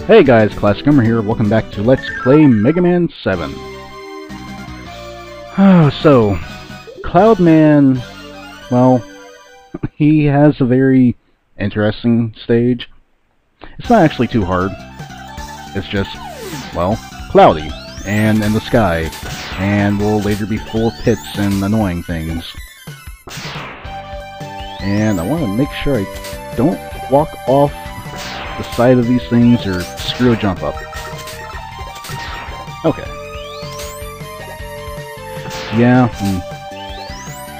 Hey guys, classichomer here. Welcome back to Let's Play Mega Man 7. So, Cloudman, well, he has a very interesting stage. It's not actually too hard. It's just, well, cloudy, and in the sky, and will later be full of pits and annoying things. And I want to make sure I don't walk off the side of these things or screw a jump up. Okay. Yeah,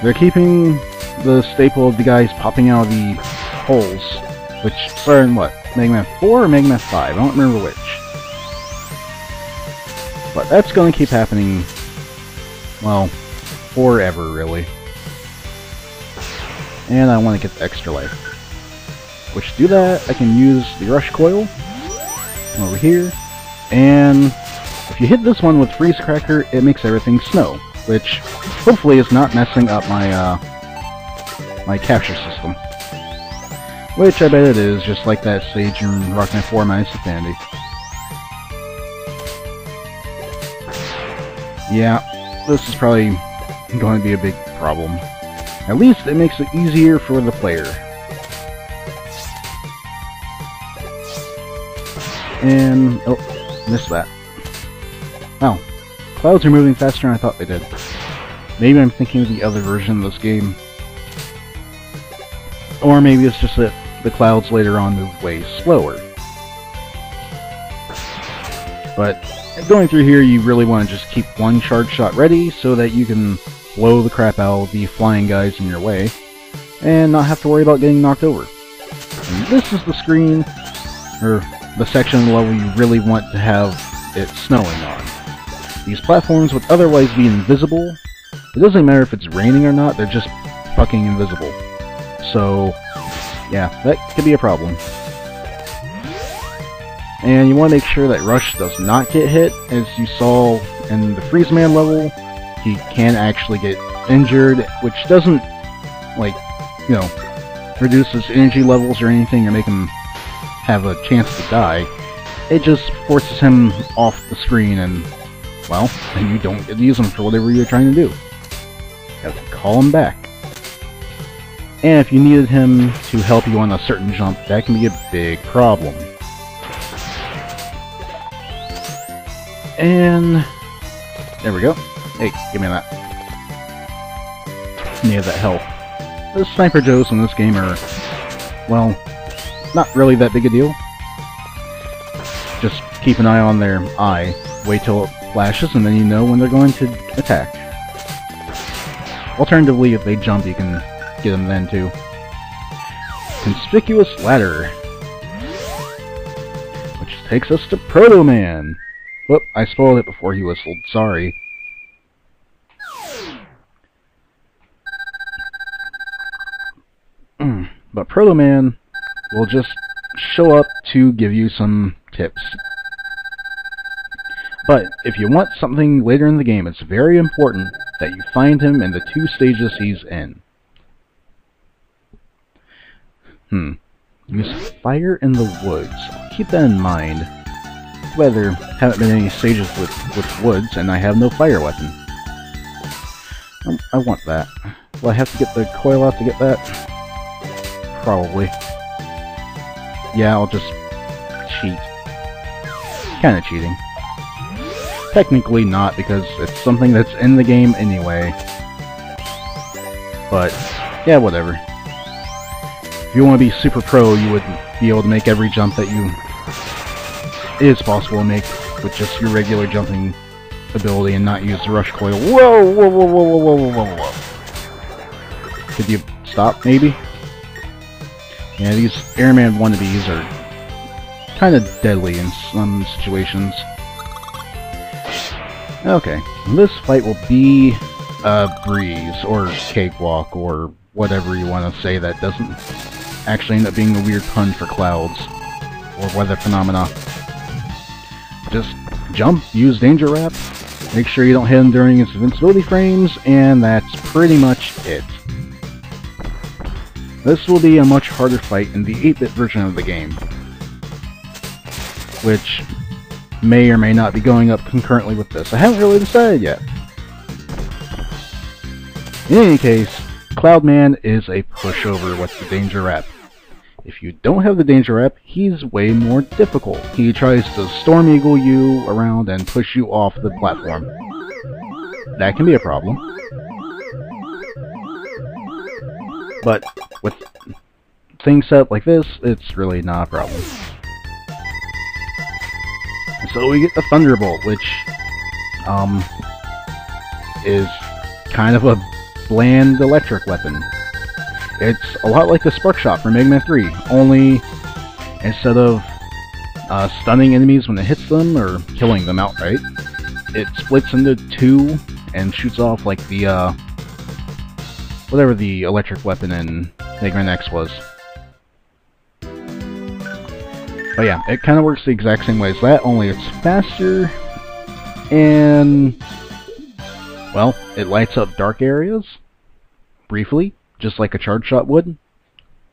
they're keeping the staple of the guys popping out of the holes, which started in what? Mega Man 4 or Mega Man 5? I don't remember which. But that's going to keep happening, well, forever, really. And I want to get the extra life. Which, to do that, I can use the Rush Coil over here, and if you hit this one with Freeze Cracker, it makes everything snow, which hopefully is not messing up my my capture system. Which I bet it is, just like that stage in Rockman 4 Minus Infinity. Yeah, this is probably going to be a big problem. At least it makes it easier for the player. And, oh, missed that. Oh, clouds are moving faster than I thought they did. Maybe I'm thinking of the other version of this game. Or maybe it's just that the clouds later on move way slower. But going through here, you really want to just keep one charge shot ready so that you can blow the crap out of the flying guys in your way and not have to worry about getting knocked over. And this is the screen, or the section of the level you really want to have it snowing on. These platforms would otherwise be invisible. It doesn't matter if it's raining or not, they're just fucking invisible. So, yeah, that could be a problem. And you want to make sure that Rush does not get hit. As you saw in the Freeze Man level, he can actually get injured, which doesn't, like, you know, reduce his energy levels or anything or make him have a chance to die. It just forces him off the screen and, well, then you don't get to use him for whatever you're trying to do. You have to call him back. And if you needed him to help you on a certain jump, that can be a big problem. And there we go. Hey, give me that. Need that health. The Sniper Joes in this game are, well, not really that big a deal. Just keep an eye on their eye, wait till it flashes, and then you know when they're going to attack. Alternatively, if they jump, you can get them then too. Conspicuous Ladder. Which takes us to Proto Man. Whoop, I spoiled it before he whistled, sorry. But Proto Man will just show up to give you some tips. But if you want something later in the game, it's very important that you find him in the 2 stages he's in. Use Fire in the Woods. Keep that in mind. But there haven't been any stages with woods, and I have no fire weapon. I want that. Will I have to get the coil out to get that? Probably. Yeah, I'll just cheat. Kinda cheating. Technically not, because it's something that's in the game anyway. But, yeah, whatever. If you want to be super pro, you would be able to make every jump that it is possible to make with just your regular jumping ability and not use the Rush Coil. Whoa, whoa, whoa, whoa, whoa, whoa, whoa, whoa. Could you stop, maybe? Yeah, these Airman wannabes are kind of deadly in some situations. Okay, this fight will be a breeze, or cakewalk, or whatever you want to say that doesn't actually end up being a weird pun for clouds, or weather phenomena. Just jump, use Danger Wrap, make sure you don't hit him during his invincibility frames, and that's pretty much it. This will be a much harder fight in the 8-bit version of the game. which may or may not be going up concurrently with this. I haven't really decided yet. In any case, Cloudman is a pushover with the danger rep. If you don't have the danger rep, he's way more difficult. He tries to Storm Eagle you around and push you off the platform. That can be a problem. But with things set up like this, it's really not a problem. So we get the Thunderbolt, which is kind of a bland electric weapon. It's a lot like the Spark Shot from Mega Man 3, only instead of stunning enemies when it hits them or killing them outright, it splits into two and shoots off like the whatever the electric weapon in Mega Man X was. But yeah, it kind of works the exact same way as that, only it's faster, and well, it lights up dark areas briefly, just like a charge shot would.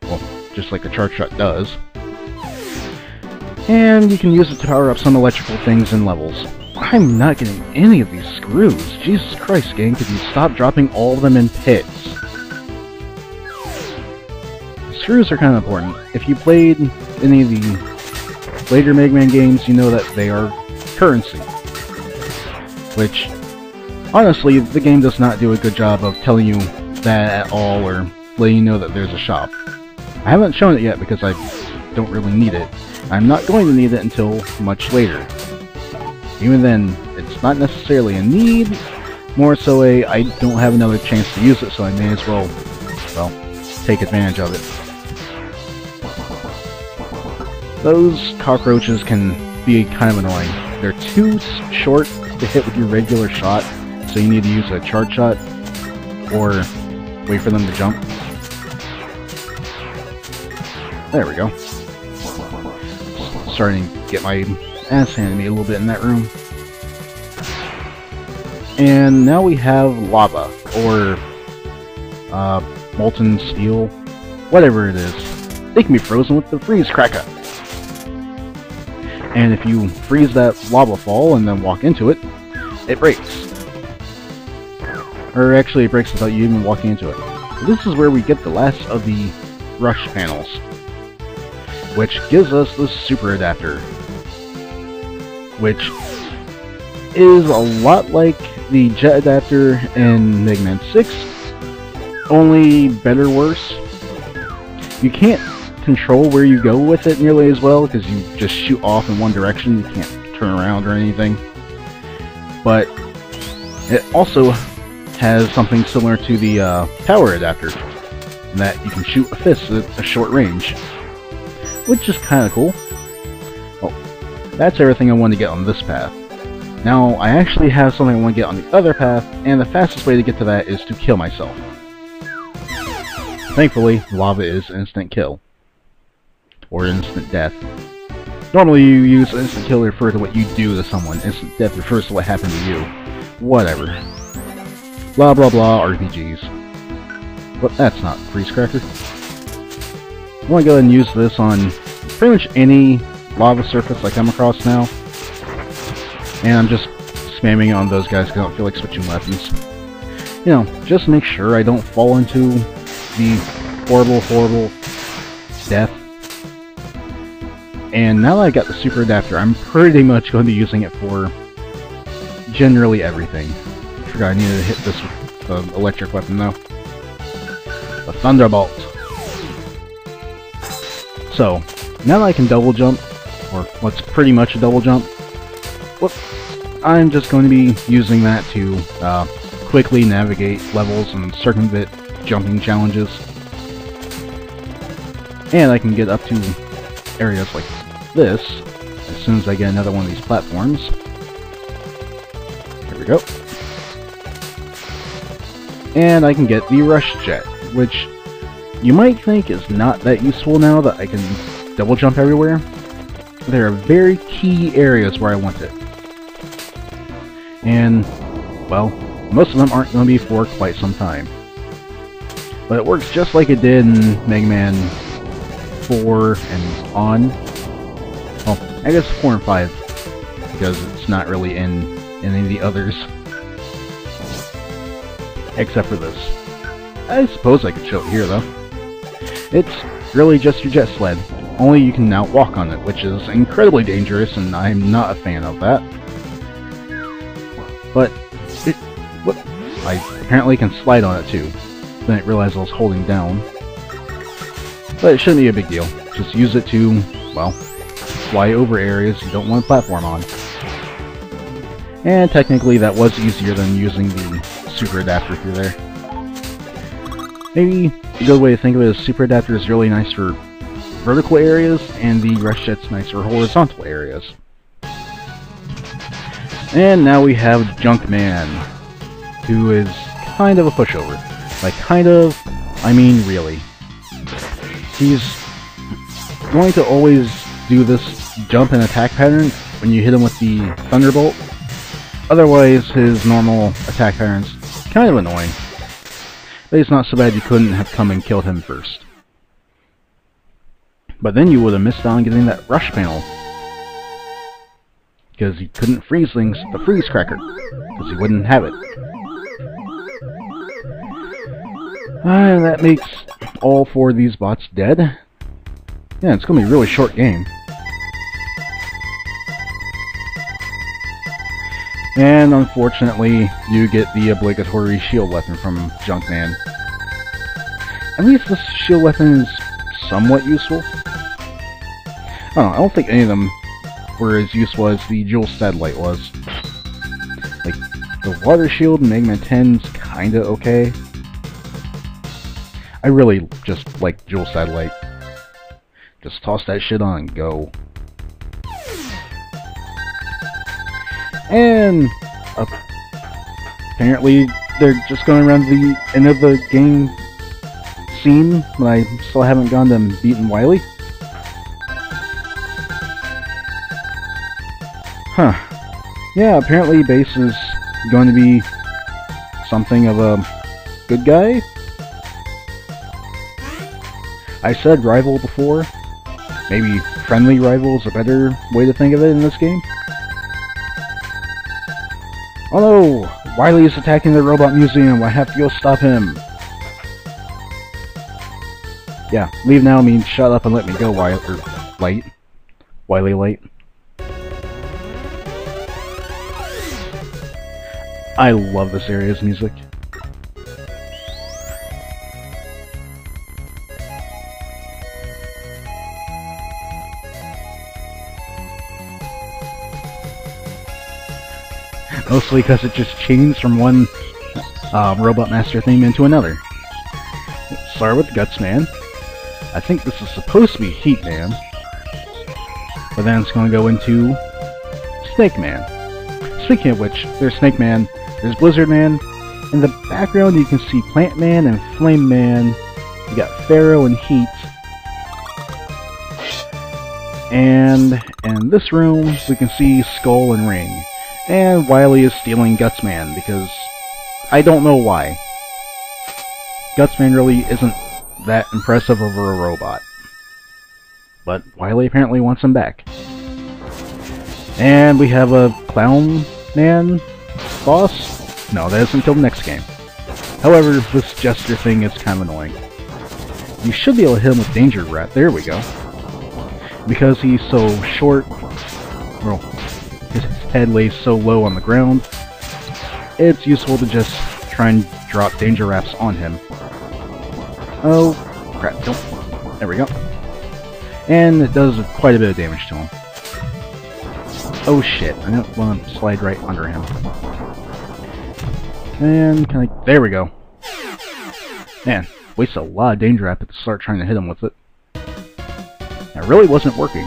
Well, just like a charge shot does. And you can use it to power up some electrical things in levels. I'm not getting any of these screws. Jesus Christ, gang, could you stop dropping all of them in pits? Screws are kind of important. If you played any of the later Mega Man games, you know that they are currency. Which, honestly, the game does not do a good job of telling you that at all, or letting you know that there's a shop. I haven't shown it yet because I don't really need it. I'm not going to need it until much later. Even then, it's not necessarily a need, more so a I don't have another chance to use it, so I may as well take advantage of it. Those cockroaches can be kind of annoying. They're too short to hit with your regular shot, so you need to use a charge shot, or wait for them to jump. There we go. Starting to get my ass handed to me a little bit in that room. And now we have lava, or molten steel, whatever it is. They can be frozen with the freeze cracker. And if you freeze that lava fall and then walk into it, it breaks. Or actually, it breaks without you even walking into it. This is where we get the last of the rush panels, which gives us the super adapter, which is a lot like the jet adapter in Mega Man 6, only better, worse. You can't control where you go with it nearly as well, because you just shoot off in one direction, you can't turn around or anything. But it also has something similar to the power adapter, in that you can shoot a fist at a short range, which is kind of cool. Well, that's everything I want to get on this path. Now, I actually have something I want to get on the other path, and the fastest way to get to that is to kill myself. Thankfully, lava is instant kill. Or instant death. Normally you use instant kill to refer to what you do to someone. Instant death refers to what happened to you. Whatever. Blah blah blah RPGs. But that's not freeze cracker. I'm going to go ahead and use this on pretty much any lava surface I come across now. And I'm just spamming it on those guys because I don't feel like switching weapons. You know, just make sure I don't fall into the horrible, horrible death. And now that I got the super adapter, I'm pretty much going to be using it for generally everything. I forgot I needed to hit this with the electric weapon though. The Thunderbolt. So, now that I can double jump, or what's pretty much a double jump, whoop, I'm just going to be using that to quickly navigate levels and circumvent jumping challenges. And I can get up to areas like this as soon as I get another one of these platforms. There we go. And I can get the Rush Jet, which you might think is not that useful now that I can double jump everywhere. There are very key areas where I want it. And, well, most of them aren't going to be for quite some time. But it works just like it did in Mega Man 4 and on. Well, I guess 4 and 5, because it's not really in any of the others. Except for this. I suppose I could show it here, though. It's really just your jet sled, only you can now walk on it, which is incredibly dangerous, and I'm not a fan of that. But I apparently can slide on it too. Then I realized I was holding down. But it shouldn't be a big deal. Just use it to, well, fly over areas you don't want to platform on. And technically that was easier than using the super adapter through there. Maybe a good way to think of it is super adapter is really nice for vertical areas, and the rush jet's nice for horizontal areas. And now we have Junkman, who is kind of a pushover. Like, kind of, I mean really. He's going to always do this jump and attack pattern when you hit him with the Thunderbolt. Otherwise, his normal attack pattern's kind of annoying. But it's not so bad you couldn't have come and killed him first. But then you would have missed out on getting that rush panel. Because he couldn't freeze things, the freeze cracker. Because he wouldn't have it. And that makes all 4 of these bots dead. Yeah, it's going to be a really short game. And unfortunately, you get the obligatory shield weapon from Junkman. At least this shield weapon is somewhat useful. I don't think any of them were as useful as the Jewel Satellite was. Like, the Water Shield in Mega Man 10's kinda okay. I really just like Jewel Satellite. Just toss that shit on and go. And apparently they're just going around the end of the game scene, but I still haven't gone to beaten Wily. Huh. Yeah, apparently Base is going to be something of a good guy. I said rival before. Maybe friendly rival is a better way to think of it in this game. Oh no! Wily is attacking the robot museum. I have to go stop him. Yeah, leave now means shut up and let me go, Light. Wily Light. I love this area's music. Mostly because it just changed from one Robot Master theme into another. Start with Guts Man. I think this is supposed to be Heat Man. But then it's going to go into Snake Man. Speaking of which, there's Snake Man, there's Blizzard Man. In the background you can see Plant Man and Flame Man. You got Pharaoh and Heat. And in this room we can see Skull and Ring. And Wily is stealing Gutsman, because I don't know why. Gutsman really isn't that impressive over a robot. But Wily apparently wants him back. And we have a Clown Man boss? No, that isn't until the next game. However, this gesture thing is kind of annoying. You should be able to hit him with Danger Rat. There we go. Because he's so short, well, his head lays so low on the ground, it's useful to just try and drop Danger Raps on him. Oh, crap, don't. There we go. And it does quite a bit of damage to him. Oh shit, I don't want to slide right under him. And can I... There we go. Man, wasted a lot of Danger Rap to start trying to hit him with it. It really wasn't working.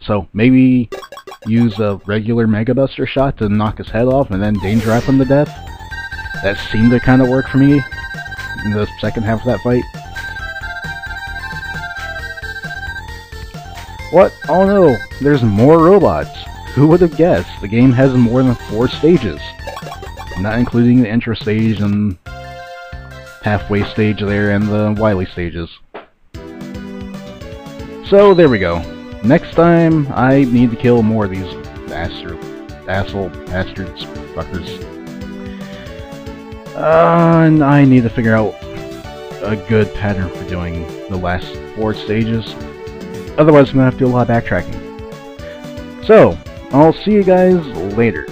So maybe use a regular Mega Buster shot to knock his head off and then Danger Rap him to death. That seemed to kind of work for me in the second half of that fight. What? Oh no, there's more robots. Who would have guessed? The game has more than 4 stages. Not including the intro stage and halfway stage there and the Wily stages. So there we go. next time I need to kill more of these asshole bastards fuckers. And I need to figure out a good pattern for doing the last 4 stages. Otherwise I'm gonna have to do a lot of backtracking. So, I'll see you guys later.